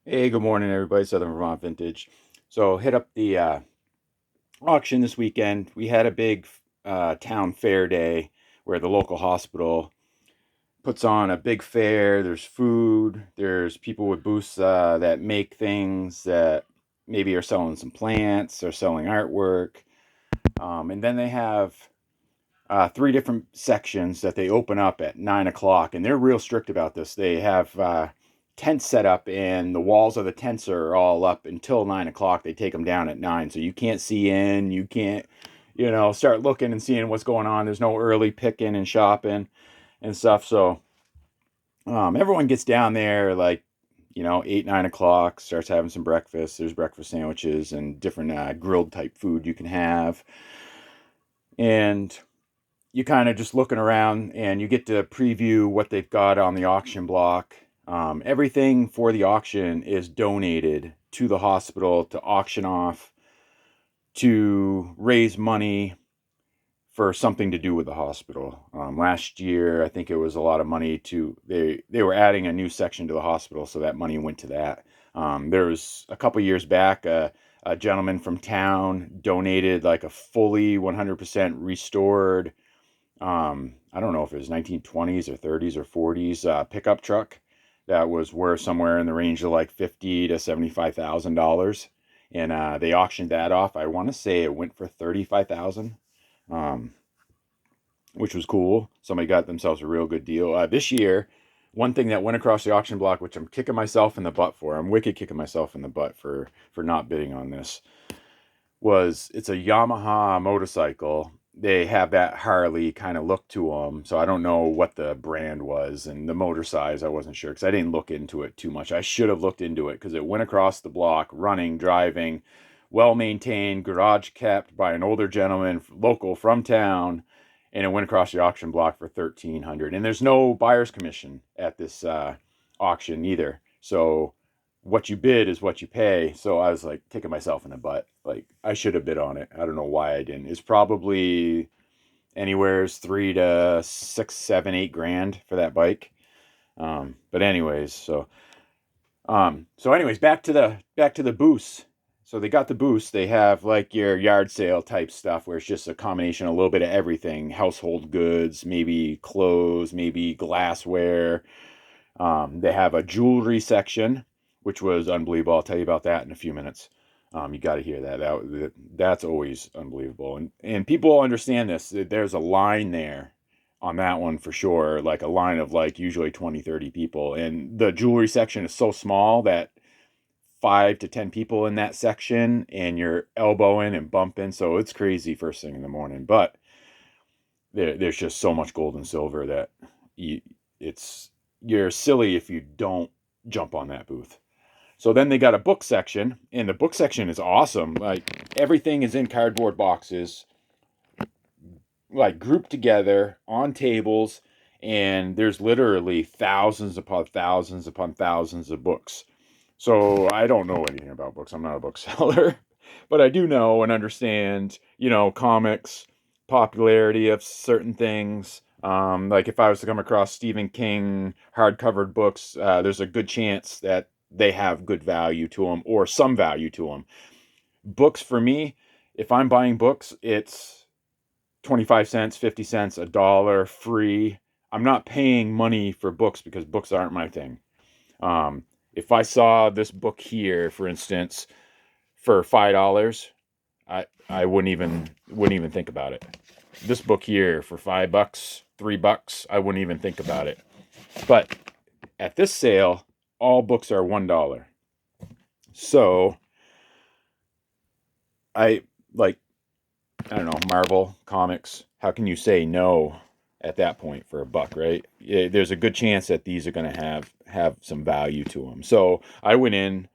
Hey, good morning, everybody. Southern Vermont Vintage. So, hit up the auction this weekend. We had a big town fair day where the local hospital puts on a big fair. There's food, there's people with booths that make things that maybe are selling some plants or selling artwork. And then they have three different sections that they open up at 9 o'clock, and they're real strict about this. They have tents set up, and the walls of the tents are all up until 9 o'clock. They take them down at 9, so you can't see in, you can't, start looking and seeing what's going on. There's no early picking and shopping and stuff. So everyone gets down there like 8, 9 o'clock, starts having some breakfast. There's breakfast sandwiches and different grilled type food you can have, and you kind of just looking around and you get to preview what they've got on the auction block. Everything for the auction is donated to the hospital to auction off to raise money for something to do with the hospital. Last year, I think it was a lot of money to they were adding a new section to the hospital, so that money went to that. There was a couple years back a gentleman from town donated like a fully 100% restored I don't know if it was 1920s or 30s or 40s pickup truck that was worth somewhere in the range of like 50 to $75,000, and they auctioned that off. I want to say it went for 35,000, um, which was cool. Somebody got themselves a real good deal. This year, one thing that went across the auction block, which I'm kicking myself in the butt for, I'm wicked kicking myself in the butt for not bidding on this, was it's a Yamaha motorcycle. They have that Harley kind of look to them. So I don't know what the brand was and the motor size. I wasn't sure because I didn't look into it too much. I should have looked into it because it went across the block, running, driving, well maintained, garage kept by an older gentleman local from town. And it went across the auction block for 1,300. And there's no buyer's commission at this auction either. So what you bid is what you pay. So I was like kicking myself in the butt. Like I should have bid on it. I don't know why I didn't. It's probably anywhere's 3 to 6, 7, 8 grand for that bike. But anyways, so anyways, back to the boost. So they got the boost. They have like your yard sale type stuff where it's just a combination, a little bit of everything: household goods, maybe clothes, maybe glassware, they have a jewelry section, which was unbelievable. I'll tell you about that in a few minutes. You got to hear that. That's always unbelievable. And people understand this. There's a line there on that one for sure, like a line of like usually 20, 30 people. And the jewelry section is so small that 5 to 10 people in that section and you're elbowing and bumping. So it's crazy first thing in the morning. But there's just so much gold and silver that you, it's you're silly if you don't jump on that booth. So then they got a book section, and the book section is awesome. Like everything is in cardboard boxes, like grouped together on tables, and there's literally thousands upon thousands upon thousands of books. So I don't know anything about books. I'm not a bookseller, but I do know and understand, comics, popularity of certain things. Like if I was to come across Stephen King hardcovered books, there's a good chance that they have good value to them or some value to them. Books for me, if I'm buying books, it's 25 cents, 50 cents, a dollar, free. I'm not paying money for books because books aren't my thing. If I saw this book here, for instance, for $5, I wouldn't even think about it. This book here for $5, $3, I wouldn't even think about it. But at this sale, all books are $1. So I like I don't know, Marvel comics. How can you say no at that point for a buck, right? There's a good chance that these are going to have some value to them. So I went in.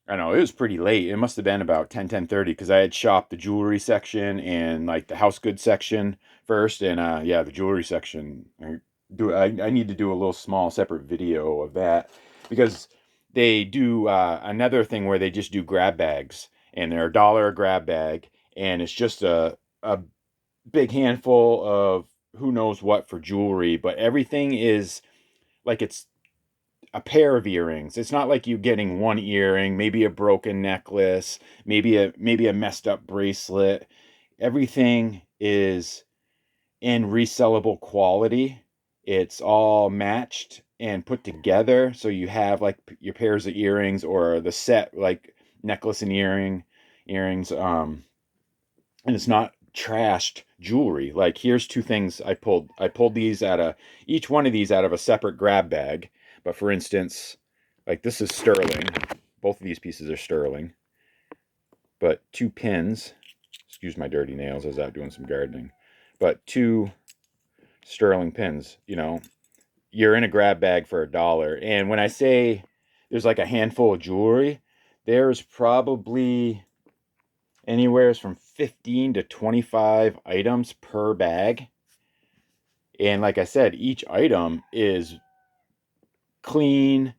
I don't know, it was pretty late. It must have been about 10:30 because I had shopped the jewelry section and like the house goods section first. And yeah, the jewelry section. I need to do a little small separate video of that because they do another thing where they just do grab bags, and they're $1 a grab bag, and it's just a big handful of who knows what for jewelry, but everything is like it's a pair of earrings. It's not like you getting one earring, maybe a broken necklace, maybe a messed up bracelet. Everything is in resellable quality. It's all matched and put together, so you have like your pairs of earrings or the set, like necklace and earrings, and it's not trashed jewelry. Like, here's two things I pulled these out of, each one of these out of a separate grab bag. But for instance, like, this is sterling. Both of these pieces are sterling. But two pins, excuse my dirty nails, I was out doing some gardening. But two sterling pins, you're in a grab bag for $1. And when I say there's like a handful of jewelry, there's probably anywhere from 15 to 25 items per bag. And like I said, each item is clean,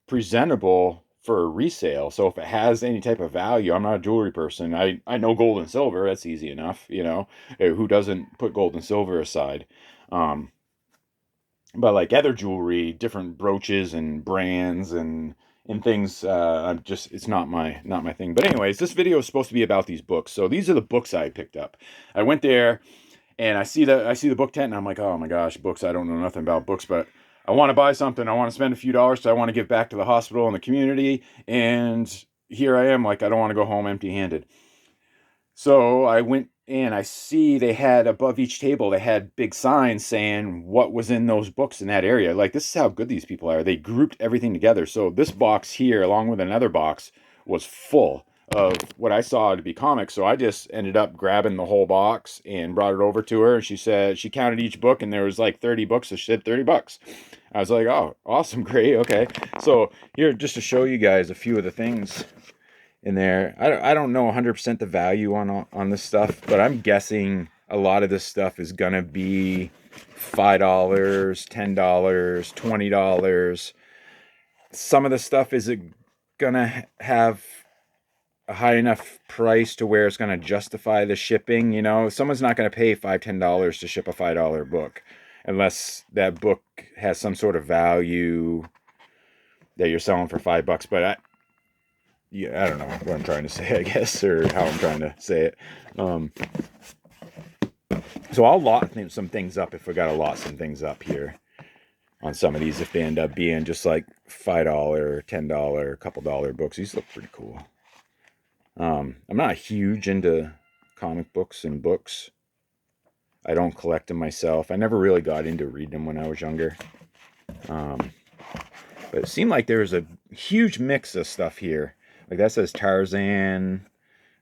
presentable for resale. So if it has any type of value, I'm not a jewelry person. I know gold and silver. That's easy enough, Who doesn't put gold and silver aside? But like other jewelry, different brooches and brands and things, I'm just, it's not my thing. But anyways, this video is supposed to be about these books. So these are the books I picked up. I went there and I see the book tent and I'm like, oh my gosh, books. I don't know nothing about books, but I want to buy something. I want to spend a few dollars, so I want to give back to the hospital and the community. And here I am, like, I don't want to go home empty-handed. So I went and I see they had above each table, they had big signs saying what was in those books in that area. Like, this is how good these people are. They grouped everything together. So this box here, along with another box, was full of what I saw to be comics. So I just ended up grabbing the whole box and brought it over to her. And she said, she counted each book and there was like 30 books. So she said $30. I was like, oh, awesome, great, okay. So here, just to show you guys a few of the things in there. I don't know 100% the value on this stuff, but I'm guessing a lot of this stuff is gonna be $5, $10, $20. Some of the stuff is it gonna have a high enough price to where it's gonna justify the shipping. Someone's not gonna pay $5, $10 to ship a $5 book unless that book has some sort of value that you're selling for $5. But I don't know what I'm trying to say, I guess, or how I'm trying to say it. So I'll lot some things up if we got to lot some things up here on some of these, if they end up being just like $5, $10, couple dollar books. These look pretty cool. I'm not huge into comic books and books. I don't collect them myself. I never really got into reading them when I was younger. But it seemed like there was a huge mix of stuff here. Like, that says Tarzan.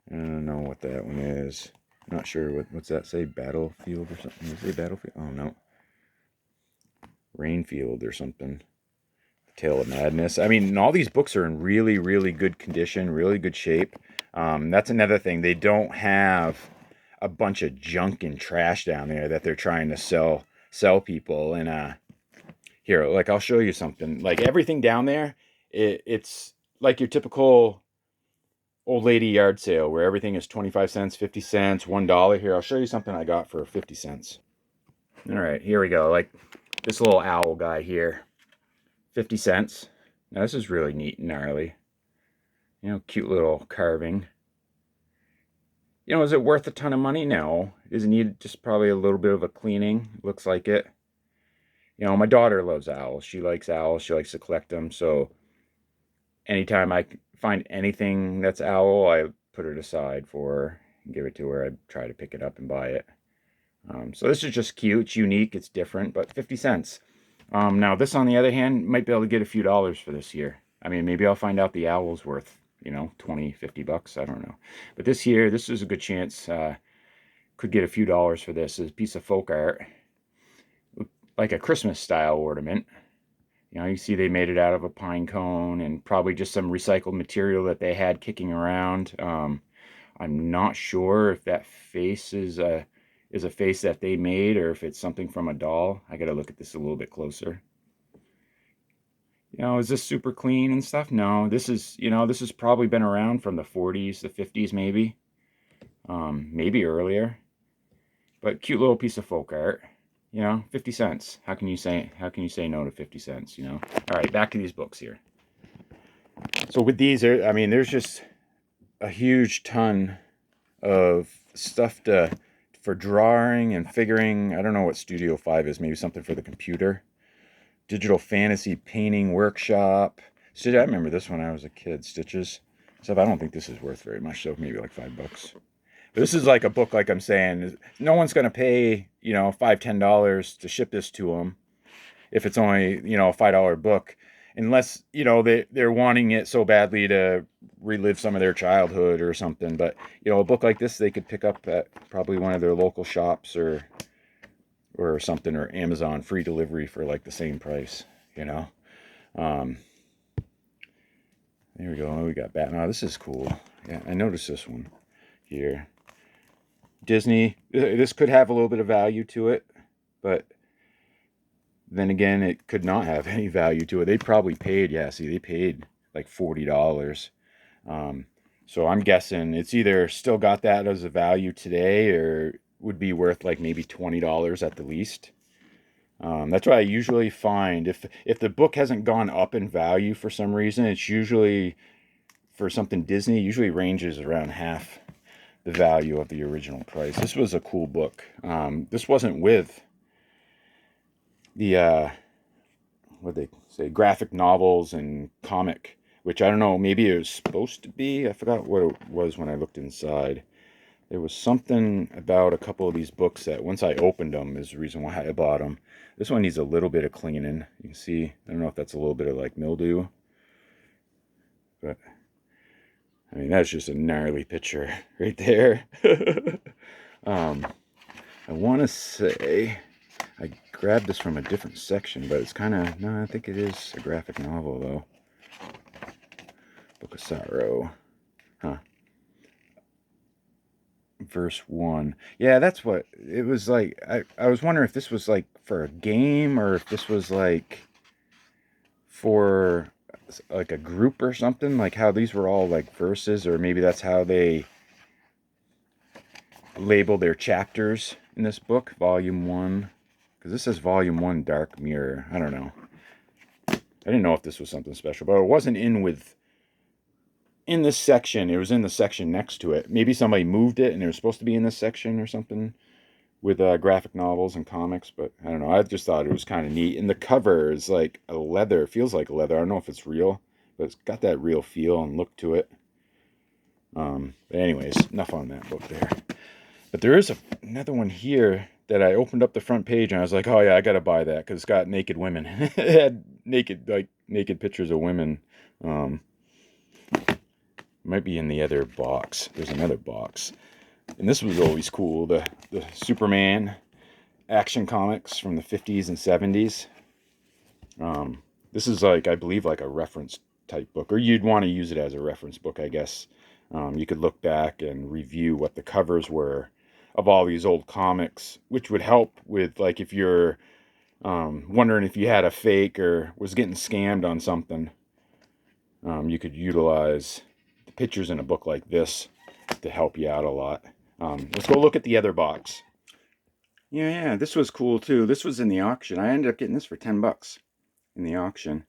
I don't know what that one is. I'm not sure. What's that say? Battlefield or something? Does it say Battlefield? Oh, no. Rainfield or something. Tale of Madness. I mean, all these books are in really, really good condition, really good shape. That's another thing. They don't have a bunch of junk and trash down there that they're trying to sell people. And here, like, I'll show you something. Like, everything down there, it's like your typical old lady yard sale where everything is 25 cents, 50 cents, $1. Here, I'll show you something I got for 50 cents. All right, here we go. Like this little owl guy here, 50 cents. Now, this is really neat and gnarly. Cute little carving. Is it worth a ton of money? No. Does it need just probably a little bit of a cleaning? Looks like it. My daughter loves owls. She likes owls. She likes to collect them. So anytime I find anything that's owl, I put it aside for her and give it to her. I try to pick it up and buy it. So this is just cute. It's unique. It's different, but 50 cents. Now, this, on the other hand, might be able to get a few dollars for this here. I mean, maybe I'll find out the owl's worth, 20, 50 bucks. I don't know. But this here, this is a good chance. Could get a few dollars for this. It's a piece of folk art. Like a Christmas style ornament. You see they made it out of a pine cone and probably just some recycled material that they had kicking around. I'm not sure if that face is a face that they made or if it's something from a doll. I got to look at this a little bit closer. Is this super clean and stuff? No, this has probably been around from the 40s, the 50s maybe. Maybe earlier. But cute little piece of folk art. You know, 50 cents. How can you say no to 50 cents, you know? All right, back to these books here. So with these, I mean, there's just a huge ton of stuff for drawing and figuring. I don't know what Studio 5 is, maybe something for the computer. Digital fantasy painting workshop. I remember this when I was a kid, Stitches. Stuff. I don't think this is worth very much, so maybe like $5. But this is like a book, like I'm saying, no one's going to pay, you know, $5-10 to ship this to them if it's only, you know, a $5 book, unless, you know, they're wanting it so badly to relive some of their childhood or something. But, you know, a book like this they could pick up at probably one of their local shops or something, or Amazon free delivery for like the same price, you know. There we go. We got Batman. Oh, this is cool. Yeah, I noticed this one here. Disney. This could have a little bit of value to it, but then again, it could not have any value to it. They probably paid, yeah, see, they paid like $40. So I'm guessing it's either still got that as a value today or would be worth like maybe $20 at the least. That's what I usually find. If the book hasn't gone up in value for some reason, it's usually, for something Disney, usually ranges around half the value of the original price. This was a cool book. This wasn't with the what they say, graphic novels and comic, which I don't know, maybe it was supposed to be. I forgot what it was when I looked inside. There was something about a couple of these books that once I opened them is the reason why I bought them. This one needs a little bit of cleaning. You can see, I don't know if that's a little bit of like mildew, but I mean, that's just a gnarly picture right there. I want to say I grabbed this from a different section, but it's kind of, no, I think it is a graphic novel, though. Book of Sorrow. Huh. Verse 1. Yeah, that's what it was like. I was wondering if this was like for a game or if this was like for like a group or something, like how these were all like verses, or maybe that's how they label their chapters in this book, volume 1, because this says volume 1 Dark Mirror. I don't know, I didn't know if this was something special, but it wasn't in this section. It was in the section next to it. Maybe somebody moved it and it was supposed to be in this section or something with graphic novels and comics, but I don't know. I just thought it was kind of neat. And the cover is like a leather. It feels like leather. I don't know if it's real, but it's got that real feel and look to it. But anyways, enough on that book there. But there is another one here that I opened up the front page and I was like, oh yeah, I gotta buy that because it's got naked women. It had naked pictures of women. Might be in the other box. There's another box. And this was always cool. The Superman action comics from the 50s and 70s. This is like, I believe, like a reference type book, or you'd want to use it as a reference book, I guess. You could look back and review what the covers were of all these old comics, which would help with, like, if you're wondering if you had a fake or was getting scammed on something. You could utilize the pictures in a book like this to help you out a lot. Let's go look at the other box. Yeah, this was cool too. This was in the auction. I ended up getting this for $10 in the auction.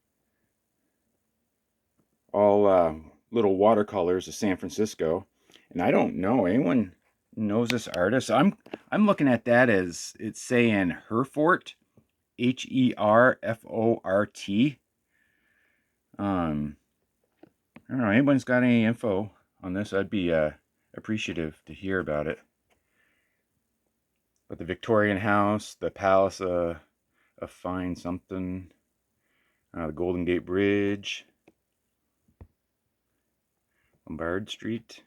All little watercolors of San Francisco. And I don't know, anyone knows this artist? I'm looking at that as it's saying Herfort, Herfort. I don't know, anybody's got any info on this? I'd be appreciative to hear about it. But the Victorian House, the Palace of Fine something, the Golden Gate Bridge, Lombard Street,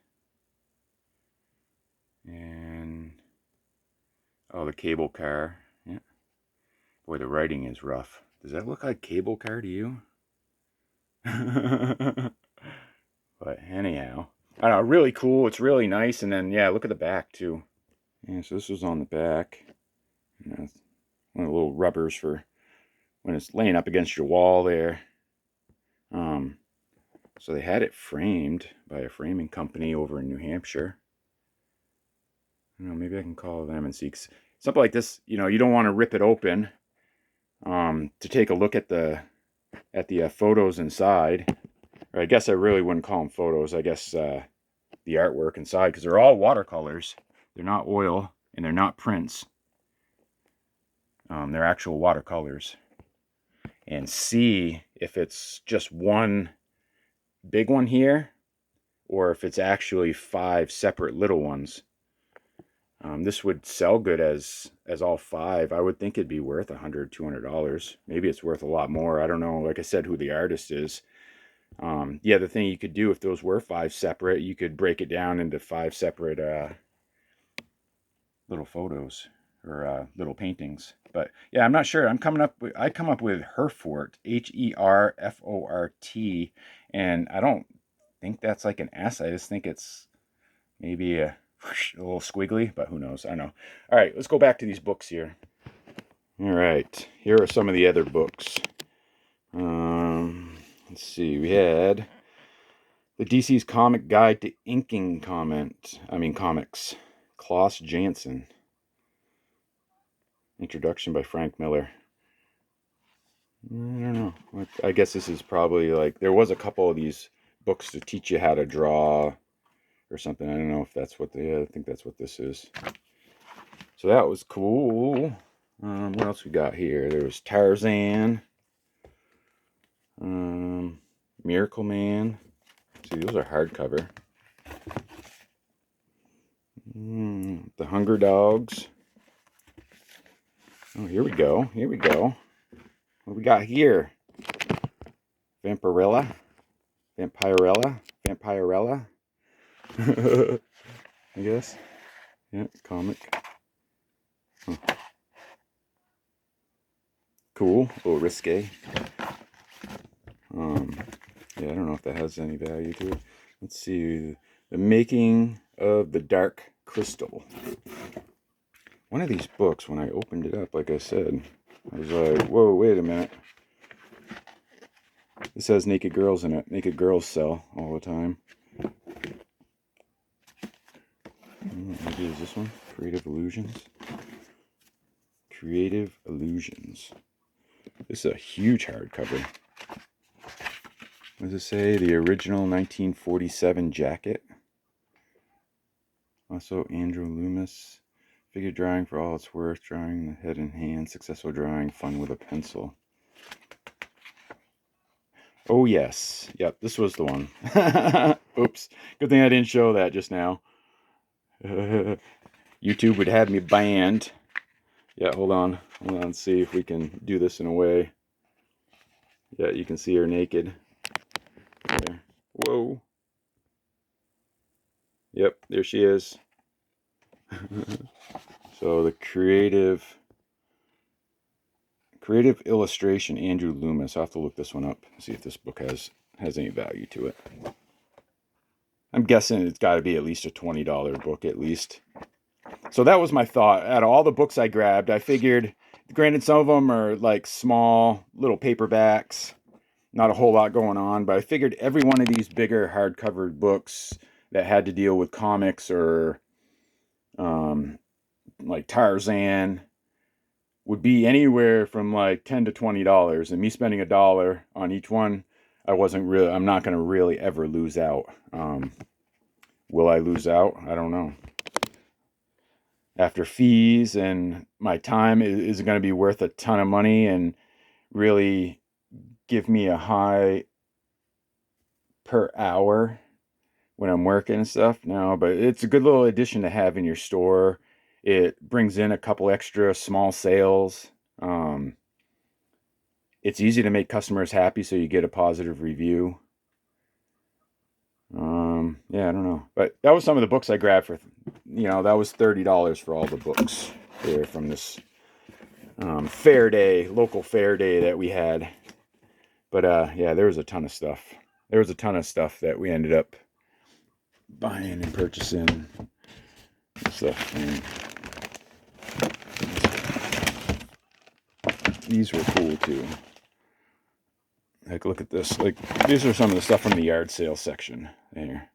and oh, the cable car. Yeah, boy, the writing is rough. Does that look like cable car to you? But anyhow, I don't know, really cool. It's really nice. And then, yeah, look at the back too. Yeah, so this was on the back. You know, one of the little rubbers for when it's laying up against your wall there. So they had it framed by a framing company over in New Hampshire. I don't know, maybe I can call them and see. It something like this, you know, you don't want to rip it open to take a look at the photos inside. Or I guess I really wouldn't call them photos. I guess the artwork inside, because they're all watercolors. They're not oil and they're not prints. They're actual watercolors. And see if it's just one big one here, or if it's actually 5 separate little ones. This would sell good as all 5. I would think it'd be worth $100, $200. Maybe it's worth a lot more. I don't know. Like I said, who the artist is. The other thing you could do, if those were 5 separate, you could break it down into 5 separate little photos or little paintings. But yeah, I'm not sure. I come up with Herfort, Herfort, and I don't think that's like an S. I just think it's maybe a little squiggly, but who knows? I don't know. All right, let's go back to these books here. All right, here are some of the other books. Let's see. We had the DC's Comic Guide to Inking Comics. Klaus Janson. Introduction by Frank Miller. I don't know. I guess this is probably like, there was a couple of these books to teach you how to draw or something. I don't know if that's what I think that's what this is. So that was cool. What else we got here? There was Tarzan. Miracle Man. See, those are hardcover. The Hunger Dogs. Oh, here we go. Here we go. What do we got here? Vampirella. I guess. Yeah, comic. Huh. Cool. A little risque. Yeah, I don't know if that has any value to it. Let's see. The Making of the Dark Crystal. One of these books, when I opened it up, like I said, I was like, whoa, wait a minute. This has naked girls in it. Naked girls sell all the time. Maybe is this one? Creative Illusions. Creative Illusions. This is a huge hardcover. What does it say? The original 1947 jacket. Also, Andrew Loomis. Figure drawing for all it's worth. Drawing the head and hand. Successful drawing. Fun with a pencil. Oh, yes. Yep, this was the one. Oops. Good thing I didn't show that just now. YouTube would have me banned. Yeah, hold on. Let's see if we can do this in a way. Yeah, you can see her naked. There. Whoa. Yep, there she is. So the creative illustration, Andrew Loomis. I'll have to look this one up, see if this book has any value to it. I'm guessing it's got to be at least a $20 book at least. So that was my thought. Out of all the books I grabbed, I figured, granted some of them are like small little paperbacks, not a whole lot going on, but I figured every one of these bigger hardcover books that had to deal with comics or like Tarzan would be anywhere from like $10 to $20, and me spending $1 on each one, I'm not going to really ever lose out. Will I lose out? I don't know. After fees and my time, is it going to be worth a ton of money and really give me a high per hour when I'm working and stuff? No, but it's a good little addition to have in your store. It brings in a couple extra small sales. It's easy to make customers happy, so you get a positive review. Yeah, I don't know. But that was some of the books I grabbed for, that was $30 for all the books there from this local fair day that we had. But yeah, there was a ton of stuff. There was a ton of stuff that we ended up buying and purchasing and stuff. And these were cool too. Like, look at this. Like, these are some of the stuff from the yard sale section there.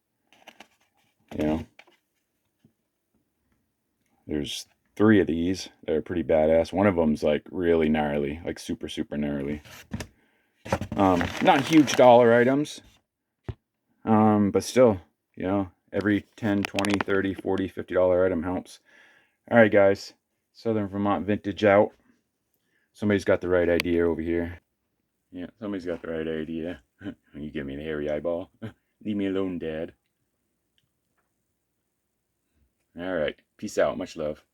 There's 3 of these. They're pretty badass. One of them's like really gnarly, like super, super gnarly. Not huge dollar items, but still, you know, every 10, 20, 30, 40, $50 item helps. All right, guys. Southern Vermont Vintage out. Somebody's got the right idea over here. Yeah, somebody's got the right idea. You give me the hairy eyeball. Leave me alone, Dad. All right. Peace out. Much love.